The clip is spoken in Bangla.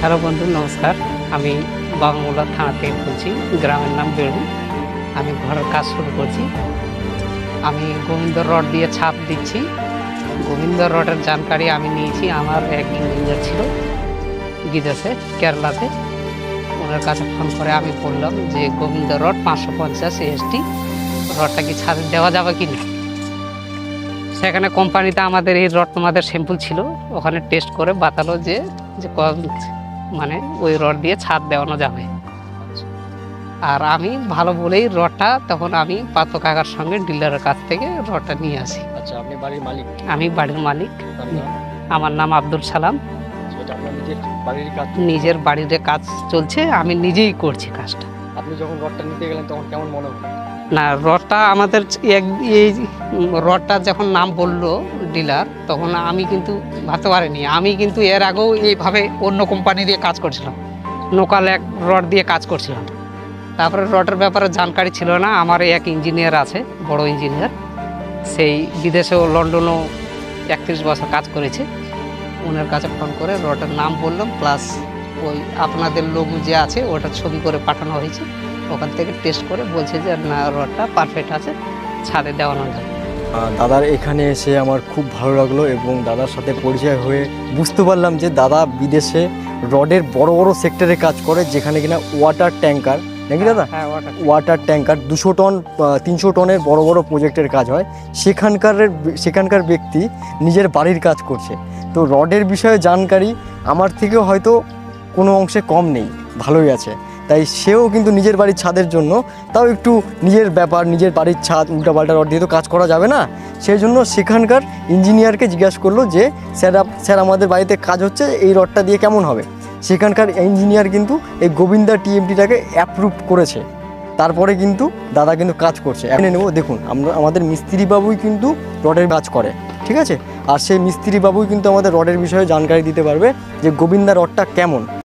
হ্যালো বন্ধু, নমস্কার। আমি বাংলা থানা থেকে বলছি, গ্রামের নাম বেড়ু। আমি ঘরের কাজ শুরু করছি। আমি গোবিন্দ রড দিয়ে ছাপ দিচ্ছি। গোবিন্দ রডের জানকারি আমি নিয়েছি, আমার এক ইঞ্জিনিয়ার ছিল বিদেশে, কেরালাতে। ওনার কাছে ফোন করে আমি বললাম যে গোবিন্দ রড 550 এসটি রডটা কি ছাদে দেওয়া যাবে কি না। সেখানে কোম্পানিতে আমাদের এই রড তোমাদের স্যাম্পল ছিল, ওখানে টেস্ট করে বাতালো যে মানে ওই রড দিয়ে ছাদ দেওয়ানো যাবে। আর আমি ভালো বলেই রডটা তখন আমি পাত্র কাকার সঙ্গে ডিলারের কাছ থেকে রডটা নিয়ে আসি। আচ্ছা, আপনি বাড়ির মালিক? আমি বাড়ির মালিক। আমার নাম আব্দুল সালাম। সেটা আপনার নিজের বাড়ির কাজ? নিজের বাড়ির কাজ চলছে, আমি নিজেই করছি কাজটা। আপনি যখন রডটা নিতে গেলেন তখন কেমন মনে হলো? না, রডটা আমাদের এই রডটা যখন নাম বললো ডিলার, তখন আমি কিন্তু ভাবতে পারিনি। আমি কিন্তু এর আগেও এইভাবে অন্য কোম্পানি দিয়ে কাজ করছিলাম, লোকাল এক রড দিয়ে কাজ করছিলাম। তারপরে রডের ব্যাপারে জানকারি ছিল না। আমার এক ইঞ্জিনিয়ার আছে, বড় ইঞ্জিনিয়ার, সেই বিদেশেও লন্ডনেও 31 বছর কাজ করেছে। ওনার কাছে ফোন করে রডের নাম বললাম, প্লাস ওই আপনাদের লোগো যে আছে ওটার ছবি করে পাঠানো হয়েছে। ওখান থেকে টেস্ট করে বলছে যে না, রডটা পারফেক্ট আছে, ছাদে দেওয়ানো যাবে। দাদার এখানে এসে আমার খুব ভালো লাগলো এবং দাদার সাথে পরিচয় হয়ে বুঝতে পারলাম যে দাদা বিদেশে রডের বড় বড় সেক্টরে কাজ করে, যেখানে কিনা ওয়াটার ট্যাঙ্কার নাকি দাদা? হ্যাঁ, ওয়াটার ট্যাঙ্কার 200 টন 300 টনের বড় বড় প্রজেক্টের কাজ হয়। সেখানকার ব্যক্তি নিজের বাড়ির কাজ করছে। তো রডের বিষয়ে জানকারি আমার থেকেও হয়তো কোনো অংশে কম নেই, ভালোই আছে। তাই সেও কিন্তু নিজের বাড়ির ছাদের জন্য, তাও একটু নিজের ব্যাপার, নিজের বাড়ির ছাদ উল্টাপাল্টা রড দিয়ে তো কাজ করা যাবে না, সেই জন্য সেখানকার ইঞ্জিনিয়ারকে জিজ্ঞাসা করলো যে স্যার আমাদের বাড়িতে কাজ হচ্ছে, এই রডটা দিয়ে কেমন হবে। সেখানকার ইঞ্জিনিয়ার কিন্তু এই গোবিন্দা টিএমটিটাকে অ্যাপ্রুভ করেছে। তারপরে কিন্তু দাদা কিন্তু কাজ করছে। এখানে নেব, দেখুন আমাদের মিস্ত্রি বাবুই কিন্তু রডের কাজ করে, ঠিক আছে। আর সেই মিস্ত্রি বাবুই কিন্তু আমাদের রডের বিষয়ে জানকারি দিতে পারবে যে গোবিন্দা রডটা কেমন।